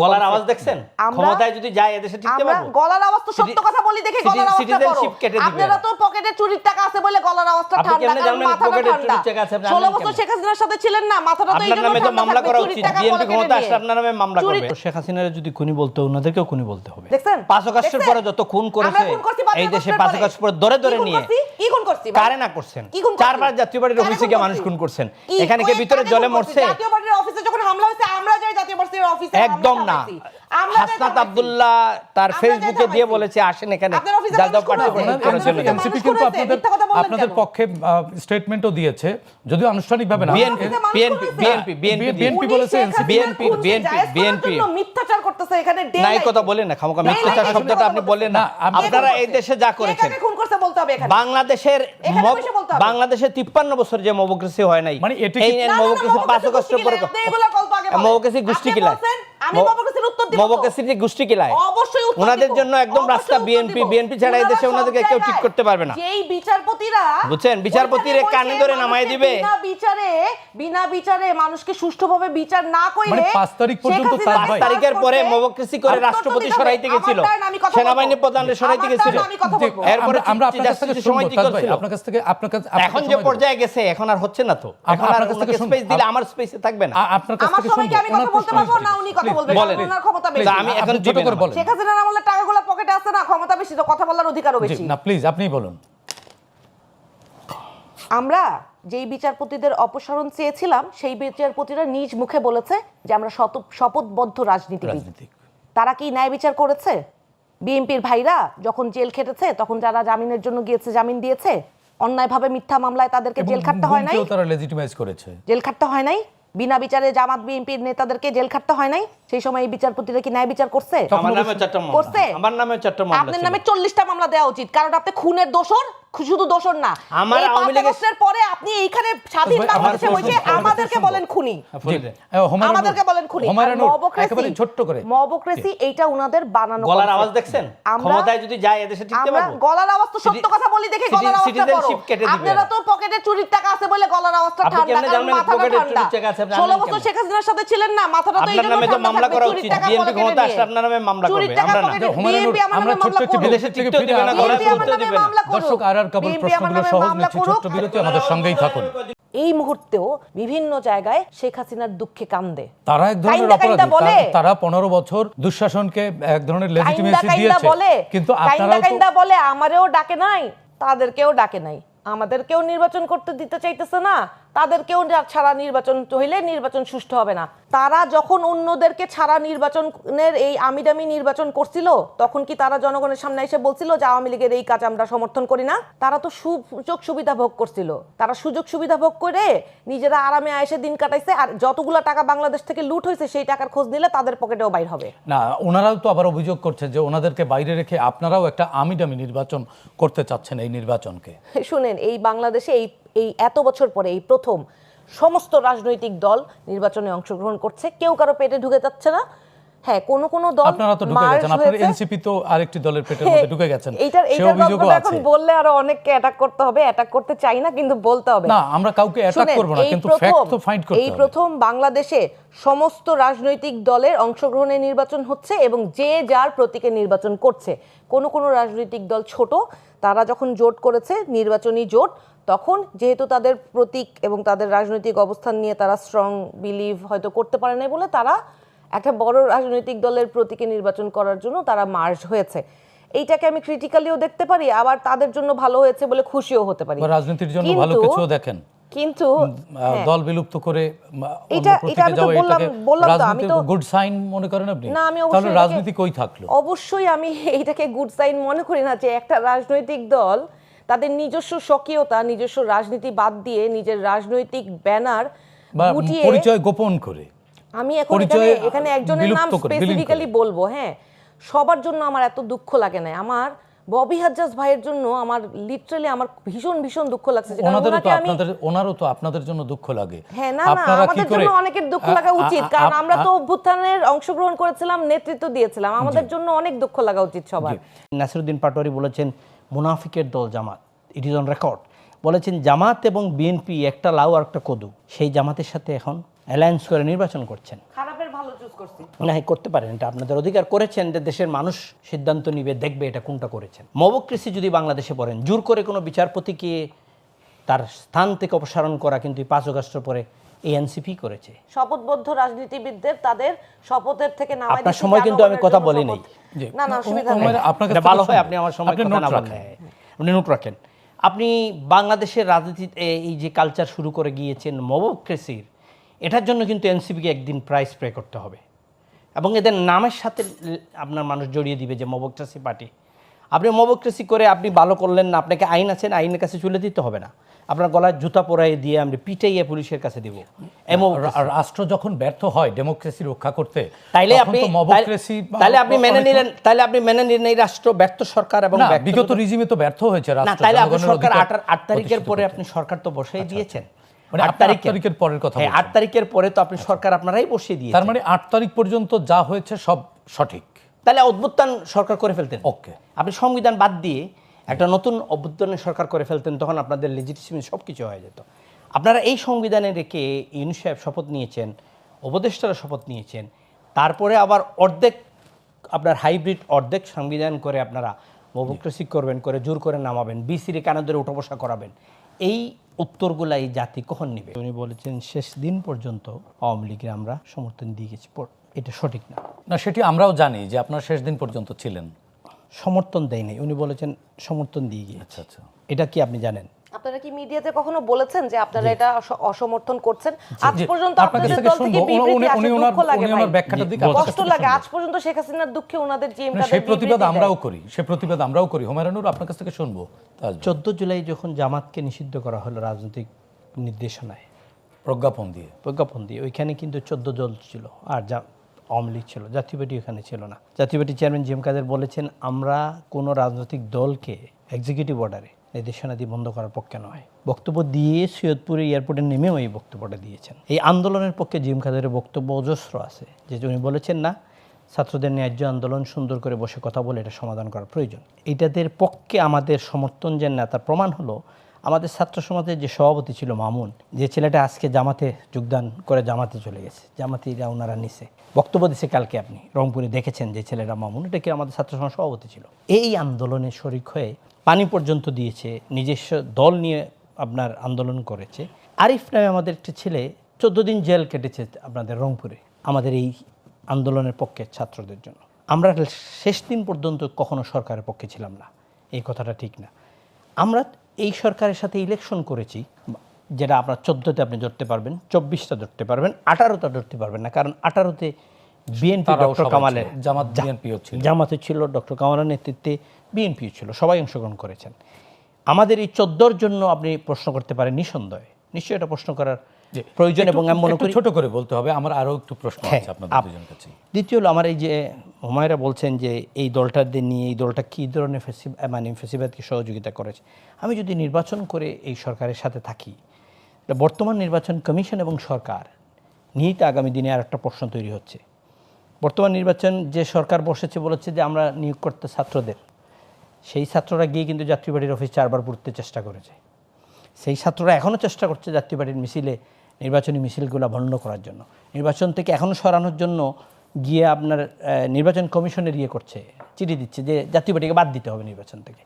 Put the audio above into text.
গলার আওয়াজ দেখছেন? ক্ষমতায় যদি যায় এদেশে টিকতে পারবো? গলার আওয়াজ তো সত্য কথা বলি দেখে গলার আওয়াজটা বড়। আপনারা তো পকেটে চুরির টাকা আছে বলে গলার আওয়াজটা ঠান্ডা, কারণ মাথাটা ঠান্ডা। 16 বছর শেখ হাসিনার সাথে ছিলেন না, মাথাটা তো এইজন্য ঠান্ডা। মামলা করা উচিত, বিএনপি ক্ষমতা আসলে আপনার নামে মামলা করবে। শেখ হাসিনার যদি খুনি বলতে ওনাদেরকেও খুনি বলতে হবে। দেখছেন 5 আগস্টের পরে যত খুন করেছে এই দেশে 5 আগস্ট পরে ধরে ধরে নিয়ে কি খুন করছি? কারে না করছেন? 4বার জাতীয় পার্টির অফিসে গিয়ে মানুষ খুন করছেন। এখানে কে ভিতরে জলে মরছে? জাতীয় পার্টির অফিসে যখন হামলা হয়েছে আমরা যাই জাতীয় পার্টির অফিসে? একদম না। হাসনাত আব্দুল্লাহ তার ফেসবুকে দিয়ে বলেছে আসেন এখানে জাতীয় পার্টি করার জন্য। এনসিপি কিন্তু আপনাদের পক্ষে স্টেটমেন্টও দিয়েছে, যদিও আনুষ্ঠানিকভাবে না। বিএনপি বলেছে, বিএনপি মিথ্যাচার করতেছে এখানে। নাই কথা বলেন না, খামোকা মিথ্যাচার শব্দটা আপনি বললেন না। আপনারা এই দেশে যা করেছেন, খুন করতে বলতে হবে এখানে। বাংলাদেশের 53 বছর যে মবক্রেসি হয় নাই, মানে এই মবক্রেসি 5 আগস্টের পরে মবক্রেসি গোষ্ঠী কিলায়, আমি মবক্রেসির উত্তর দিব। মবক্রেসির গোষ্ঠী কিলায় অবশ্যই উত্তর দিব। ওনাদের জন্য একদম রাস্তা বিএনপি ছাড়া এই দেশে ওনাদেরকে কেউ ঠিক করতে পারবে না। যেই বিচারপতিরা বুঝছেন, বিচারপতিরে কানে ধরে নামায় দিবে। বিনা বিচারে মানুষকে সুষ্ঠুভাবে বিচার না কইলে, মানে 5 তারিখ পর্যন্ত 5 তারিখের পরে মবক্রেসি করে রাষ্ট্রপতি সরাইতে গেছিল, সেনাবাহিনী প্রধানকে সরাইতে গেছিল। এরপরে আমরা আপনার কাছ থেকে সময় কি করছিল? আপনার কাছে এখন যে পর্যায়ে গেছে এখন আর হচ্ছে না তো। এখন আর ওনাকে স্পেস দিলে আমার স্পেসে থাকবে না। আপনার কাছ থেকে শুনবো। আমি কথা বলতে পারবো না, উনি কথা বলবেন। ওনার ক্ষমতা বেশি। আমি এখন ছোট করে বলেন। শেখ হাসিনার আমলে টাকাগুলো পকেটে আছে না, ক্ষমতা বেশি তো কথা বলার অধিকারও বেশি। না প্লিজ আপনিই বলুন। আমরা যেই বিচারপতিদের অপসারণ চেয়েছিলাম সেই বিচারপতিরা নিজ মুখে বলেছে যে আমরা শপথবদ্ধ রাজনীতিবিদ। তারা কি ন্যায় বিচার করেছে? বিএনপির ভাইরা যখন জেল খেটেছে তখন যারা জামিনের জন্য গিয়েছে জামিন দিয়েছে, অন্যায়ভাবে মিথ্যা মামলায় তাদেরকে জেল খাটতে হয় নাই? তারা লেজিটিমাইজ করেছে, জেল খাটতে হয় নাই? বিনা বিচারে জামাত বিএনপির নেতাদেরকে জেল খাটতে হয় নাই? সেই সময় এই বিচারপতিরা কি ন্যায় বিচার করছে? আমার নামে 4টা মামলা করছে। আমার নামে 4টা মামলা। আপনার নামে 40টা মামলা দেওয়া উচিত, কারণ আপনি খুনের দোষর, শুধু দোষর না। আমার আওয়ামী লীগের পরে আপনি এইখানে স্বাধীন বাংলাদেশে বসে আমাদেরকে বলেন খুনি, আমাদেরকে বলেন খুনি। একেবারে ছোট্ট করে মবক্রেসি এইটা উনাদের বানানো। গলার আওয়াজ দেখছেন? ক্ষমতায় যদি যায় এদেশে টিকতে পারবো? গলার আওয়াজ তো সত্য কথা বলি দেখে গলার আওয়াজটা বড়। আপনারা তো পকেটে চুরির টাকা আছে বলে গলার আওয়াজটা ঠান্ডা, কারণ মাথাটা ঠান্ডা। 16 বছর শেখ হাসিনার সাথে ছিলেন না, মাথাটা তো এইজন্য ঠান্ডা। মামলা করা উচিত, বিএনপি ক্ষমতা আসলে আপনার নামে মামলা করবে। আমরা ছোট্ট একটি বিদেশে থেকে ফিরে গেলাম। দর্শক আর কেবল প্রশ্নগুলো সহজ নিচ্ছি, ছোট্ট বিরতি, আমাদের সঙ্গেই থাকুন। এই মুহূর্তেও বিভিন্ন জায়গায় শেখ হাসিনার দুঃখে কান্দে। তারা এক ধরনের অপরাধী, তারা 15 বছর দুঃশাসনকে এক ধরনের লেজিটিমেসি দিয়েছে, কিন্তু আপনারা কাইন্দা বলে আমারেও ডাকে নাই, তাদেরকেও ডাকে নাই, আমাদেরকেও নির্বাচন করতে দিতে চাইতেছে না, তাদেরকেও ছাড়া নির্বাচন হইলে নির্বাচন সুষ্ঠু হবে না। তারা যখন অন্যদেরকে ছাড়া নির্বাচনের এই আমিডামি নির্বাচন করছিল, তখন কি তারা জনগণের সামনে এসে বলছিল যে আওয়ামী লীগের এই কাজ আমরা সমর্থন করি না? তারা তো সুযোগ সুবিধা ভোগ করছিল। তারা সুযোগ সুবিধা ভোগ করে নিজেরা আরামে আয়েসে দিন কাটাইছে, আর যতগুলো টাকা বাংলাদেশ থেকে লুট হয়েছে সেই টাকার খোঁজ নিলে তাদের পকেটেও বাইর হবে না। ওনারাও তো আবার অভিযোগ করছে যে ওনাদেরকে বাইরে রেখে আপনারাও একটা আমিডামি নির্বাচন করতে চাচ্ছেন এই নির্বাচনকে। শুনেন, এই বাংলাদেশে এই এত বছর পরে এই প্রথম সমস্ত রাজনৈতিক দল নির্বাচনে অংশগ্রহণ করছে, কেউ কারো পেটে ঢুকে যাচ্ছে না। হ্যাঁ, কোন কোন দল আপনারা তো ঢুকে গেছেন, আপনাদের এনসিপি তো আরেকটি দলের পেটের মধ্যে ঢুকে গেছেন, সেই অভিযোগও আছে। এখন বললে আরো অনেককে অ্যাটাক করতে হবে, অ্যাটাক করতে চাই না কিন্তু বলতে হবে। না, আমরা কাউকে অ্যাটাক করব না, কিন্তু ফ্যাক্ট তো ফাইন্ড করতে হবে। এই প্রথম বাংলাদেশে সমস্ত রাজনৈতিক দলের অংশগ্রহণে নির্বাচন হচ্ছে এবং যে যার প্রতীকে নির্বাচন করছে। কোন কোন রাজনৈতিক দল ছোট, তারা যখন জোট করেছে নির্বাচনী জোট, তখন যেহেতু তাদের প্রতীক এবং তাদের রাজনৈতিক অবস্থান নিয়ে তারা স্ট্রং বিলিভ হয়তো করতে পারে না বলে তারা একটা বড় রাজনৈতিক দলের প্রতীকে নির্বাচন করার জন্য তারা মার্জ হয়েছে। এইটাকে আমি ক্রিটিক্যালিও দেখতে পারি, আবার তাদের জন্য ভালো হয়েছে বলে খুশিও হতে পারি। রাজনীতির জন্য ভালো কিছুও দেখেন, কিন্তু দল বিলুপ্ত করে এটা আমি তো বললাম তো, আমি তো গুড সাইন মনে করেন আপনি? না, আমি তাহলে রাজনীতি কই থাকলো? অবশ্যই আমি এইটাকে গুড সাইন মনে করি না যে একটা রাজনৈতিক দল তাদের নিজস্ব স্বকীয়তা, নিজস্ব রাজনীতি বাদ দিয়ে নিজের রাজনৈতিক ব্যানার গুটিয়ে পরিচয় গোপন করে। আমি এখন এখানে একজনের নাম স্পেসিফিক্যালি বলবো। হ্যাঁ, সবার জন্য আমার এত দুঃখ লাগে না। আমার ববি হাজ্জাজ ভাইয়ের জন্য আমার লিটারালি আমার ভীষণ ভীষণ দুঃখ লাগছে। ওনারও তো আপনাদের জন্য দুঃখ লাগে। হ্যাঁ, না না, আমাদের জন্য অনেকের দুঃখ লাগা উচিত, কারণ আমরা তো অভ্যুত্থানের অংশগ্রহণ করেছিলাম, নেতৃত্ব দিয়েছিলাম, আমাদের জন্য অনেক দুঃখ লাগা উচিত সবার। নাসিরউদ্দিন পাটোয়ারি বলেছেন মুনাফিকের দল জামাত, ইট ইজ অন রেকর্ড। বলেছেন জামাত এবং বিএনপি একটা লাউ আর একটা কদু, সেই জামাতের সাথে এখন অ্যালায়েন্স করে নির্বাচন করছেন। খারাপের ভালো চুজ করছি না, করতে পারেন, এটা আপনাদের অধিকার করেছেন যে দেশের মানুষ সিদ্ধান্ত নিবে, দেখবে এটা কোনটা করেছেন। মবক্রেসি যদি বাংলাদেশে পড়েন, জোর করে কোনো বিচারপতিকে তার স্থান থেকে অপসারণ করা কিন্তু 5 আগস্ট পরে এনসিপি করেছে। শপথবদ্ধ রাজনীতিবিদদের তাদের শপথের থেকে নামাই আপনার সময় কিন্তু আমি কথা বলি নাই। না না, অসুবিধা নেই, এটা ভালো হয় আপনি আমার সময় কথা না বলেন, আপনি নোট রাখেন। আপনি বাংলাদেশের রাজনীতিতে এই যে কালচার শুরু করে গিয়েছেন মবক্রেসির, এটার জন্য কিন্তু এনসিপিকে একদিন প্রাইস পে করতে হবে এবং এদের নামের সাথে আপনার মানুষ জড়িয়ে দিবে যে মবক্রেসি পার্টি। আপনি মবক্রেসি করে আপনি ভালো করলেন না, আপনাকে আইন আছেন, আইনের কাছে চলে দিতে হবে না, আপনার গলায় জুতা পরাই দিয়ে আমরা পিটাইয়ে পুলিশের কাছে দিব। রাষ্ট্র যখন ব্যর্থ হয় ডেমোক্রেসি রক্ষা করতে, তাইলে আপনি মেনে নিলেন, এই রাষ্ট্র ব্যর্থ সরকার এবং বিগত রিজিমে তো ব্যর্থ হয়েছে রাষ্ট্র। তাহলে আপনি সরকার 8 তারিখের পরে আপনি সরকার তো বসেই দিয়েছেন। 8 তারিখের পরের কথা, 8 তারিখের পরে তো আপনি সরকার আপনারাই বসিয়ে দিয়েছেন। তার মানে 8 তারিখ পর্যন্ত যা হয়েছে সব সঠিক। তাহলে অভ্যুত্থান সরকার করে ফেলতেন। ওকে, আপনি সংবিধান বাদ দিয়ে একটা নতুন অভ্যুত্থানের সরকার করে ফেলতেন, তখন আপনাদের লেজিটিমেসি সব কিছু হয়ে যেত। আপনারা এই সংবিধানে রেখে ইউনূস সাহেব শপথ নিয়েছেন, উপদেষ্টারা শপথ নিয়েছেন, তারপরে আবার অর্ধেক আপনার হাইব্রিড অর্ধেক সংবিধান করে আপনারা মবক্রেসি করবেন, করে জোর করে নামাবেন, বিসির কানে ধরে উঠা বসা করাবেন। এই উত্তরগুলা এই জাতি কখন নেবে? উনি বলেছেন শেষ দিন পর্যন্ত আওয়ামী লীগের আমরা সমর্থন দিয়ে গেছি, এটা সঠিক না। না, সেটি আমরাও জানি যে আপনারা শেষ দিন পর্যন্ত ছিলেন। সমর্থন দেয় নাই, উনি বলেছেন সমর্থন দিয়ে গিয়েছে। আচ্ছা আচ্ছা, এটা কি আপনি জানেন? আপনারা কি মিডিয়াতে কখনো বলেছেন যে আপনারা এটা অসমর্থন করছেন? আজ পর্যন্ত আপনাদের দল থেকে বিবৃতি আসে, দুঃখ লাগে ভাই, কষ্ট লাগে। আজ পর্যন্ত শেখ হাসিনার দুঃখে ওনাদের জিএমটা সেই প্রতিবাদ আমরাও করি। হুমায়ুনুর আপনার কাছ থেকে শুনবো। 14 জুলাই যখন জামাতকে নিষিদ্ধ করা হলো রাজনৈতিক নির্দেশনায় প্রজ্ঞাপন দিয়ে, ওইখানে কিন্তু 14 দল ছিল, আর আওয়ামী লীগ ছিল, জাতীয় পার্টি ওখানে ছিল না। জাতীয় পার্টি চেয়ারম্যান জিএম কাদের বলেছেন, আমরা কোনো রাজনৈতিক দলকে এক্সিকিউটিভ অর্ডারে নির্দেশনা দিয়ে বন্ধ করার পক্ষে নয়। বক্তব্য দিয়ে সৈয়দপুরে এয়ারপোর্টে নেমেও এই বক্তব্যটা দিয়েছেন। এই আন্দোলনের পক্ষে জিএম কাদের বক্তব্য অজস্র আছে, যে উনি বলেছেন না, ছাত্রদের ন্যায্য আন্দোলন সুন্দর করে বসে কথা বলে এটা সমাধান করার প্রয়োজন। এইটাদের পক্ষে আমাদের সমর্থন যে না, তার প্রমাণ হলো আমাদের ছাত্র সমাজের যে সভাপতি ছিল মামুন, যে ছেলেটা আজকে জামাতে যোগদান করে জামাতে চলে গেছে, জামাতিরা ওনারা নিছে, বক্তব্য দিছে কালকে, আপনি রংপুরে দেখেছেন যে ছেলেটা মামুন, এটা কি আমাদের ছাত্র সমাজ সভাপতি ছিল। এই আন্দোলনে শরিক হয়ে পানি পর্যন্ত দিয়েছে, নিজস্ব দল নিয়ে আপনার আন্দোলন করেছে। আরিফ নামে আমাদের একটা ছেলে 14 দিন জেল কেটেছে আপনাদের রংপুরে, আমাদের এই আন্দোলনের পক্ষে ছাত্রদের জন্য। আমরা শেষ দিন পর্যন্ত কখনো সরকারের পক্ষে ছিলাম না, এই কথাটা ঠিক না। আমরা এই সরকারের সাথে ইলেকশন করেছি, যেটা আপনার 14তে আপনি ধরতে পারবেন, 24টা ধরতে পারবেন, 18টা ধরতে পারবেন না, কারণ 18তে বিএনপি ডক্টর কামালের জামাতে ছিল, ডক্টর কামালের নেতৃত্বে বিএনপিও ছিল, সবাই অংশগ্রহণ করেছেন। আমাদের এই 14র জন্য আপনি প্রশ্ন করতে পারেন, নিশ্চয়ই এটা প্রশ্ন করার প্রয়োজন, এবং আমি মনে করি ছোট করে বলতে হবে। আমার আরো একটু প্রশ্ন আছে আপনাদের দুজনের কাছে। দ্বিতীয় হলো, আমার এই যে হুমায়রা বলছেন যে এই দলটাদের নিয়ে এই দলটা কী ধরনের ফেসিবাদকে সহযোগিতা করেছে। আমি যদি নির্বাচন করে এই সরকারের সাথে থাকি, বর্তমান নির্বাচন কমিশন এবং সরকার নিয়েই তো আগামী দিনে আর একটা প্রশ্ন তৈরি হচ্ছে। বর্তমান নির্বাচন যে সরকার বসেছে বলেছে যে আমরা নিয়োগ করতে ছাত্রদের, সেই ছাত্ররা গিয়ে কিন্তু জাতীয় পার্টির অফিস 4 বার পুড়তে চেষ্টা করেছে। সেই ছাত্ররা এখনও চেষ্টা করছে জাতীয় পার্টির মিছিলে, নির্বাচনী মিছিলগুলো বন্ধ করার জন্য, নির্বাচন থেকে এখনও সরানোর জন্য গিয়ে আপনার নির্বাচন কমিশনের করছে, চিঠি দিচ্ছে যে জাতীয় পার্টিকে বাদ দিতে হবে নির্বাচন থেকে।